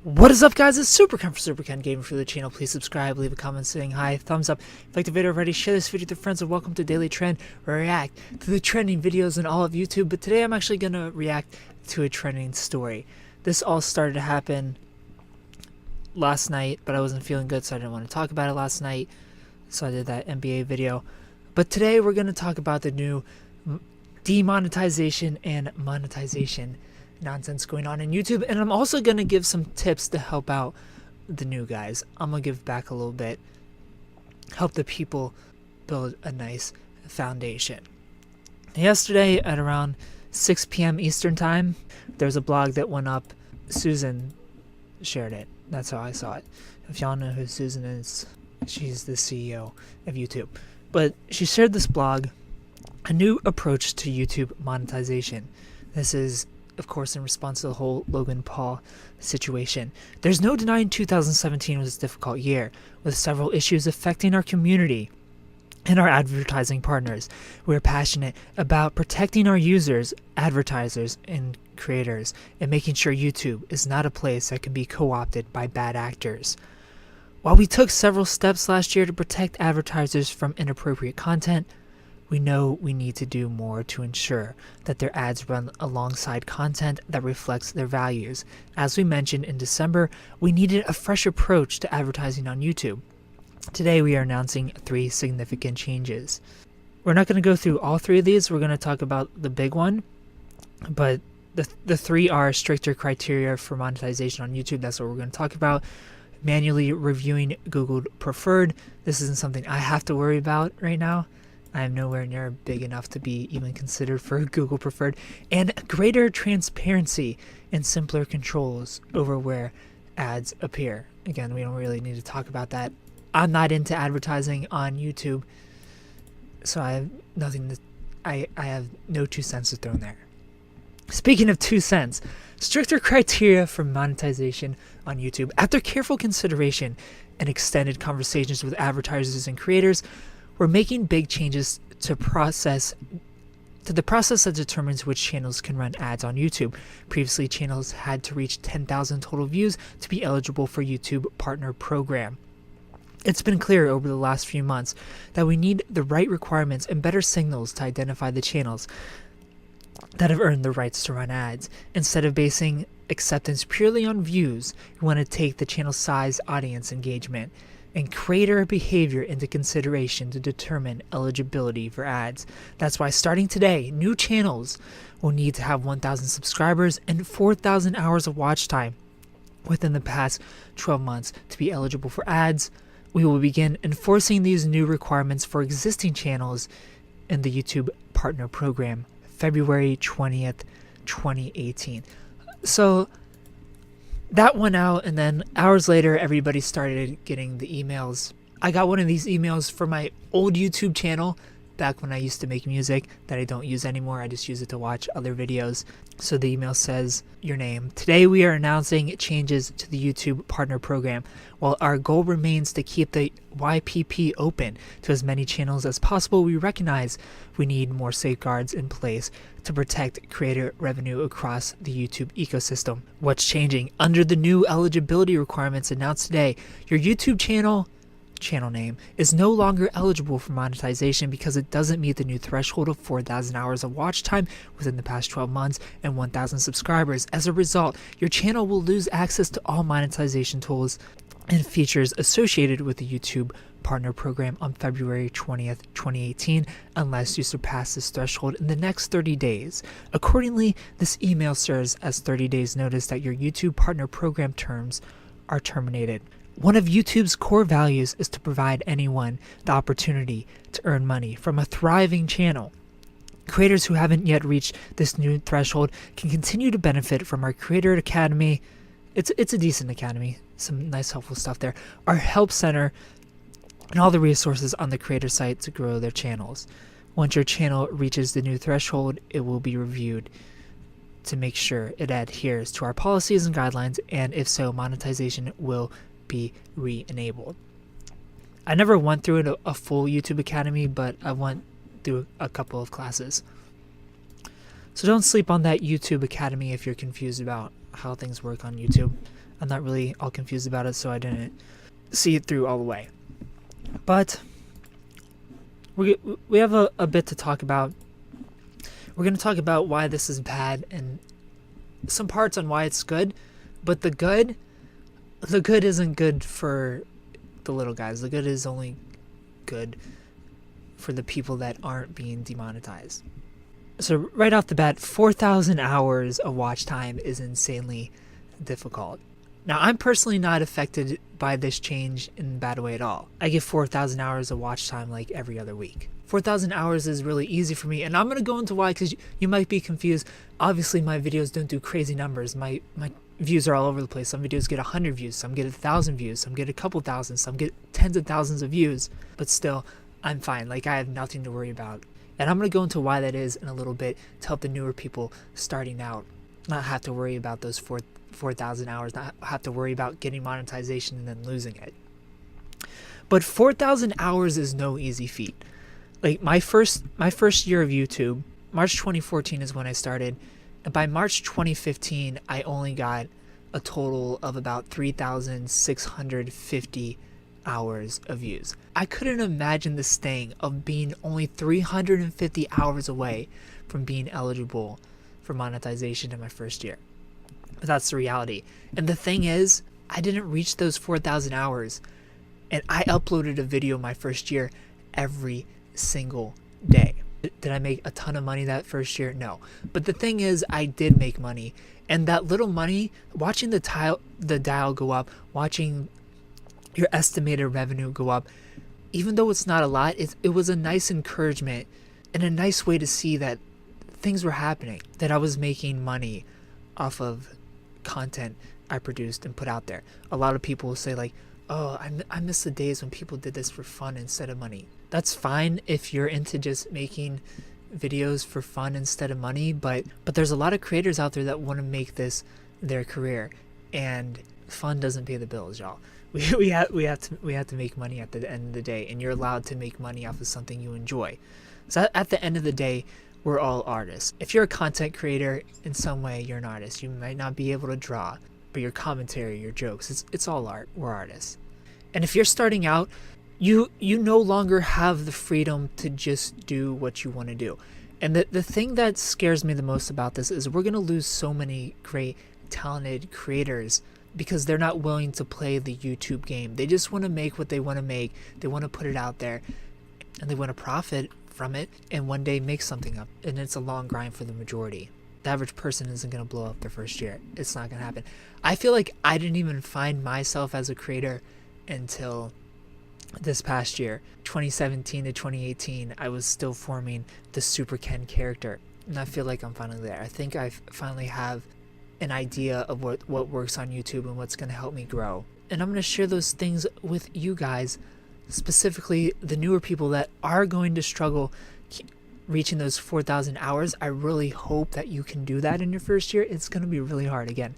What is up, guys? It's Superken for Superken Gaming for the channel. Please subscribe, leave a comment saying hi, thumbs up. If you like the video already, share this video with your friends, and welcome to Daily Trend, where I react to the trending videos in all of YouTube. But today I'm actually going to react to a trending story. This all started to happen last night, but I wasn't feeling good, so I didn't want to talk about it last night. So I did that NBA video. But today we're going to talk about the new demonetization and monetization nonsense going on in YouTube, and I'm also going to give some tips to help out the new guys. I'm going to give back a little bit, help the people build a nice foundation. Yesterday at around 6 p.m. Eastern time, there's a blog that went up. Susan shared it. That's how I saw it. If y'all know who Susan is, she's the CEO of YouTube. But she shared this blog, a new approach to YouTube monetization. This is, of course, in response to the whole Logan Paul situation. There's no denying 2017 was a difficult year, with several issues affecting our community and our advertising partners. We're passionate about protecting our users, advertisers, and creators, and making sure YouTube is not a place that can be co-opted by bad actors. While we took several steps last year to protect advertisers from inappropriate content, we know we need to do more to ensure that their ads run alongside content that reflects their values. As we mentioned in December, we needed a fresh approach to advertising on YouTube. Today we are announcing 3 significant changes. We're not going to go through all 3 of these. We're going to talk about the big one, but the 3 are stricter criteria for monetization on YouTube. That's what we're going to talk about. Manually reviewing Google Preferred. This isn't something I have to worry about right now. I am nowhere near big enough to be even considered for Google Preferred. And greater transparency and simpler controls over where ads appear. Again, we don't really need to talk about that. I'm not into advertising on YouTube, so I have nothing to, I have no 2 cents to throw in there. Speaking of 2 cents, stricter criteria for monetization on YouTube. After careful consideration and extended conversations with advertisers and creators, we're making big changes to the process that determines which channels can run ads on YouTube. Previously, channels had to reach 10,000 total views to be eligible for YouTube Partner Program. It's been clear over the last few months that we need the right requirements and better signals to identify the channels that have earned the rights to run ads. Instead of basing acceptance purely on views, we want to take the channel size, audience engagement, and creator behavior into consideration to determine eligibility for ads. That's why starting today, new channels will need to have 1,000 subscribers and 4,000 hours of watch time within the past 12 months to be eligible for ads. We will begin enforcing these new requirements for existing channels in the YouTube Partner Program, February 20th, 2018. So that went out, and then hours later, everybody started getting the emails. I got one of these emails from my old YouTube channel back when I used to make music that I don't use anymore. I just use it to watch other videos. So the email says, your name. Today we are announcing changes to the YouTube Partner Program. While our goal remains to keep the YPP open to as many channels as possible, we recognize we need more safeguards in place to protect creator revenue across the YouTube ecosystem. What's changing? Under the new eligibility requirements announced today, your YouTube channel name is no longer eligible for monetization because it doesn't meet the new threshold of 4,000 hours of watch time within the past 12 months and 1,000 subscribers. As a result, your channel will lose access to all monetization tools and features associated with the YouTube Partner Program on February 20th, 2018, unless you surpass this threshold in the next 30 days. Accordingly, this email serves as 30 days notice that your YouTube Partner Program terms are terminated. One of YouTube's core values is to provide anyone the opportunity to earn money from a thriving channel. Creators who haven't yet reached this new threshold can continue to benefit from our Creator Academy. It's a decent academy, some nice helpful stuff there. Our help center and all the resources on the creator site to grow their channels. Once your channel reaches the new threshold, it will be reviewed to make sure it adheres to our policies and guidelines, and if so, monetization will be re-enabled. I never went through a full YouTube Academy, but I went through a couple of classes. So don't sleep on that YouTube Academy if you're confused about how things work on YouTube. I'm not really all confused about it, so I didn't see it through all the way. But we have a bit to talk about. We're going to talk about why this is bad and some parts on why it's good, but the good isn't good for the little guys. The good is only good for the people that aren't being demonetized. So right off the bat, 4,000 hours of watch time is insanely difficult. Now, I'm personally not affected by this change in a bad way at all. I get 4,000 hours of watch time like every other week. 4,000 hours is really easy for me, and I'm going to go into why, because you might be confused. Obviously, my videos don't do crazy numbers. My views are all over the place. Some videos get 100 views, some get 1,000 views, some get a couple thousand, some get tens of thousands of views, but still, I'm fine. Like, I have nothing to worry about. And I'm going to go into why that is in a little bit to help the newer people starting out not have to worry about those 4,000 hours, not have to worry about getting monetization and then losing it. But 4,000 hours is no easy feat. Like my first year of YouTube, March 2014 is when I started. And by March 2015, I only got a total of about 3,650 hours of views. I couldn't imagine this thing of being only 350 hours away from being eligible for monetization in my first year. But that's the reality. And the thing is, I didn't reach those 4,000 hours, and I uploaded a video my first year every single day. Did I make a ton of money that first year? No. But the thing is, I did make money, and that little money, watching the dial go up, watching your estimated revenue go up, even though it's not a lot, it was a nice encouragement and a nice way to see that things were happening, that I was making money off of content I produced and put out there. A lot of people will say like, oh, I miss the days when people did this for fun instead of money. That's fine if you're into just making videos for fun instead of money, but there's a lot of creators out there that want to make this their career, and fun doesn't pay the bills, y'all. We have to make money at the end of the day, and you're allowed to make money off of something you enjoy. So at the end of the day, we're all artists. If you're a content creator in some way, you're an artist. You might not be able to draw, but your commentary, your jokes, it's all art. We're artists. And if you're starting out, you no longer have the freedom to just do what you want to do. And the thing that scares me the most about this is we're going to lose so many great, talented creators because they're not willing to play the YouTube game. They just want to make what they want to make. They want to put it out there, and they want to profit from it and one day make something up. And it's a long grind for the majority. The average person isn't going to blow up their first year. It's not going to happen. I feel like I didn't even find myself as a creator until this past year. 2017 to 2018, I was still forming the Superken character, and I feel like I'm finally there. I think I finally have an idea of what works on YouTube and what's going to help me grow. And I'm going to share those things with you guys, specifically the newer people that are going to struggle reaching those 4,000 hours. I really hope that you can do that in your first year. It's going to be really hard. Again,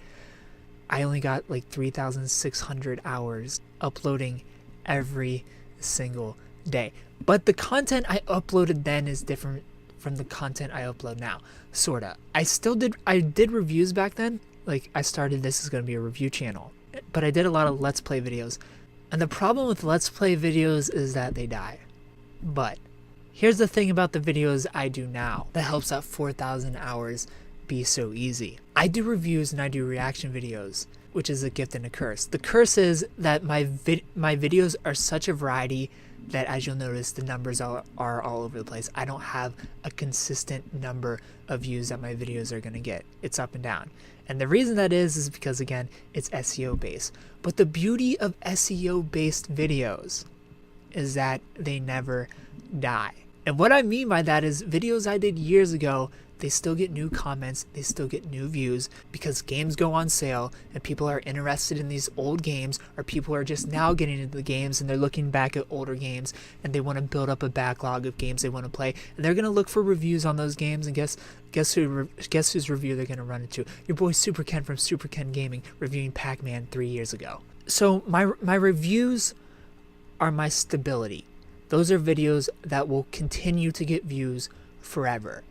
I only got like 3,600 hours uploading every single day. But the content I uploaded then is different from the content I upload now. Sorta. I did reviews back then. Like, I started this is going to be a review channel. But I did a lot of Let's Play videos. And the problem with Let's Play videos is that they die. But here's the thing about the videos I do now that helps that 4,000 hours be so easy. I do reviews and I do reaction videos, which is a gift and a curse. The curse is that my videos are such a variety that, as you'll notice, the numbers are all over the place. I don't have a consistent number of views that my videos are going to get. It's up and down. And the reason that is because, again, it's SEO based. But the beauty of SEO based videos is that they never die. And what I mean by that is videos I did years ago, they still get new comments, they still get new views because games go on sale and people are interested in these old games, or people are just now getting into the games and they're looking back at older games and they want to build up a backlog of games they want to play, and they're going to look for reviews on those games, and guess whose review they're going to run into? Your boy Superken from Superken Gaming reviewing Pac-Man 3 years ago. So my reviews are my stability. Those are videos that will continue to get views forever.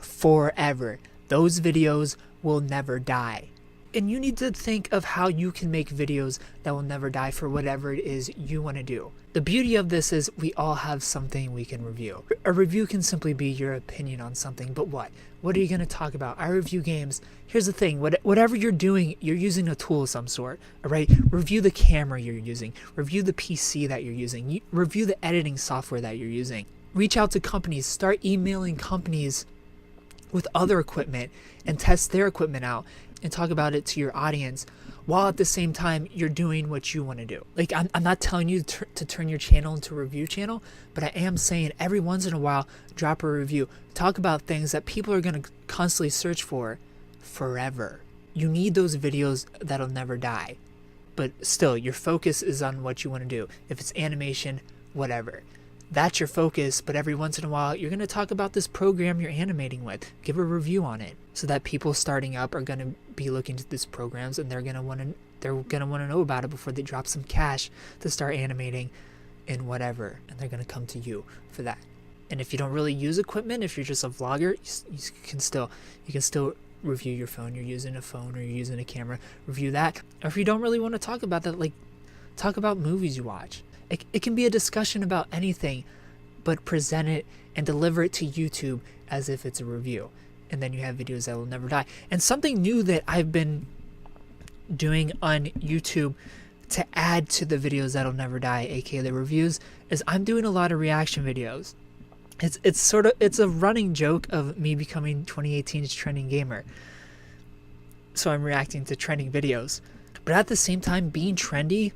Forever. Those videos will never die. And you need to think of how you can make videos that will never die for whatever it is you want to do. The beauty of this is we all have something we can review. A review can simply be your opinion on something, but what? What are you going to talk about? I review games. Here's the thing, whatever you're doing, you're using a tool of some sort, all right? Review the camera you're using. Review the PC that you're using. Review the editing software that you're using. Reach out to companies. Start emailing companies with other equipment and test their equipment out and talk about it to your audience, while at the same time you're doing what you want to do. Like, I'm not telling you to turn your channel into a review channel, but I am saying every once in a while, drop a review. Talk about things that people are going to constantly search for forever. You need those videos that'll never die. But still, your focus is on what you want to do. If it's animation, whatever. That's your focus, but every once in a while, you're going to talk about this program you're animating with. Give a review on it so that people starting up are going to be looking to these programs, and they're going to want to know about it before they drop some cash to start animating in whatever, and they're going to come to you for that. And if you don't really use equipment, if you're just a vlogger, you can still review your phone. You're using a phone or you're using a camera, review that. Or if you don't really want to talk about that, like, talk about movies you watch. It can be a discussion about anything, but present it and deliver it to YouTube as if it's a review. And then you have videos that will never die. And something new that I've been doing on YouTube to add to the videos that'll never die, aka the reviews, is I'm doing a lot of reaction videos. It's a running joke of me becoming 2018's trending gamer. So I'm reacting to trending videos. But at the same time, being trendy,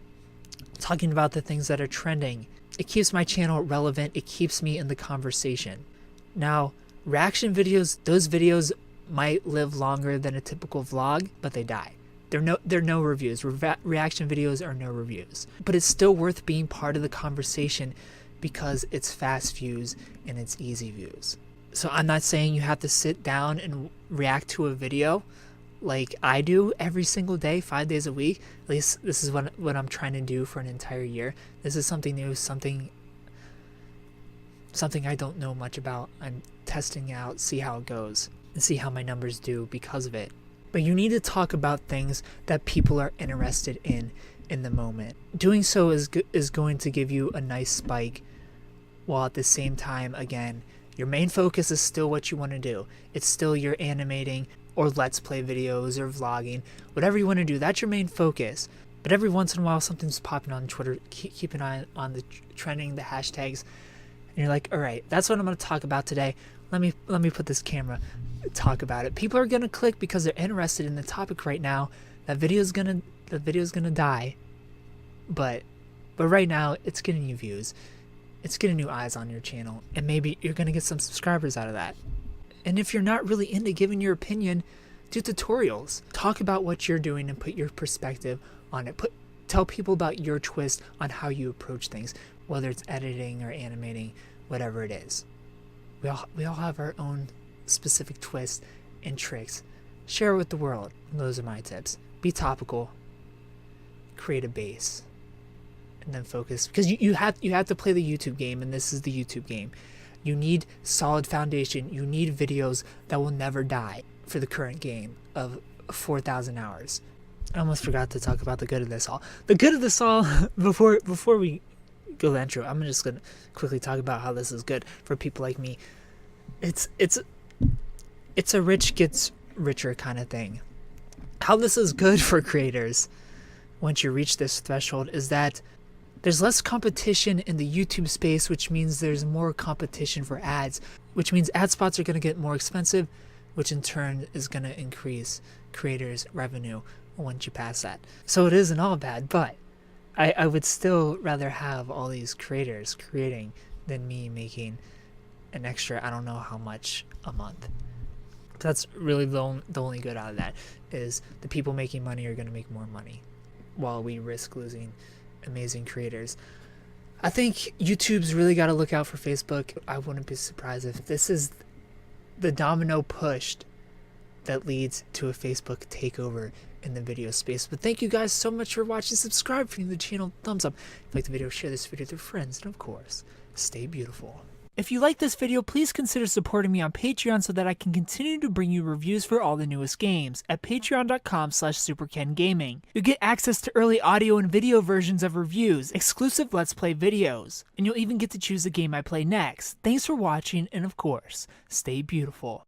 talking about the things that are trending, it keeps my channel relevant. It keeps me in the conversation. Now, reaction videos, those videos might live longer than a typical vlog, but they die. They're no reviews. Reaction videos are no reviews. But it's still worth being part of the conversation because it's fast views and it's easy views. So I'm not saying you have to sit down and react to a video like I do every single day, 5 days a week. At least this is what I'm trying to do for an entire year. This is something new, something I don't know much about. I'm testing out, see how it goes, and see how my numbers do because of it. But you need to talk about things that people are interested in the moment. Doing so is going to give you a nice spike, while at the same time, again, your main focus is still what you want to do. It's still your animating or let's play videos or vlogging, whatever you want to do. That's your main focus. But every once in a while, something's popping on Twitter. Keep an eye on the trending, the hashtags, and you're like, all right, that's what I'm going to talk about today. Let me put this camera, talk about it. People are going to click because they're interested in the topic right now. That video's gonna die, but right now it's getting you views. It's getting new eyes on your channel, and maybe you're going to get some subscribers out of that. And if you're not really into giving your opinion, do tutorials. Talk about what you're doing and put your perspective on it. Tell people about your twist on how you approach things, whether it's editing or animating, whatever it is. We all have our own specific twists and tricks. Share it with the world. Those are my tips. Be topical. Create a base. And then focus, because you have to play the YouTube game, and this is the YouTube game. You need solid foundation. You need videos that will never die for the current game of 4,000 hours. I almost forgot to talk about the good of this all. The good of this all, before we go to the intro, I'm just gonna quickly talk about how this is good for people like me. It's a rich gets richer kind of thing. How this is good for creators once you reach this threshold is that there's less competition in the YouTube space, which means there's more competition for ads, which means ad spots are going to get more expensive, which in turn is going to increase creators' revenue once you pass that. So it isn't all bad, but I would still rather have all these creators creating than me making an extra, I don't know how much a month. That's really the only good out of that, is the people making money are going to make more money while we risk losing amazing creators. I think YouTube's really got to look out for Facebook. I wouldn't be surprised if this is the domino pushed that leads to a Facebook takeover in the video space. But thank you guys so much for watching. Subscribe if you're new to the channel. Thumbs up if you like the video. Share this video with your friends. And of course, stay beautiful. If you like this video, please consider supporting me on Patreon so that I can continue to bring you reviews for all the newest games at patreon.com/superkengaming. You'll get access to early audio and video versions of reviews, exclusive Let's Play videos, and you'll even get to choose the game I play next. Thanks for watching, and of course, stay beautiful.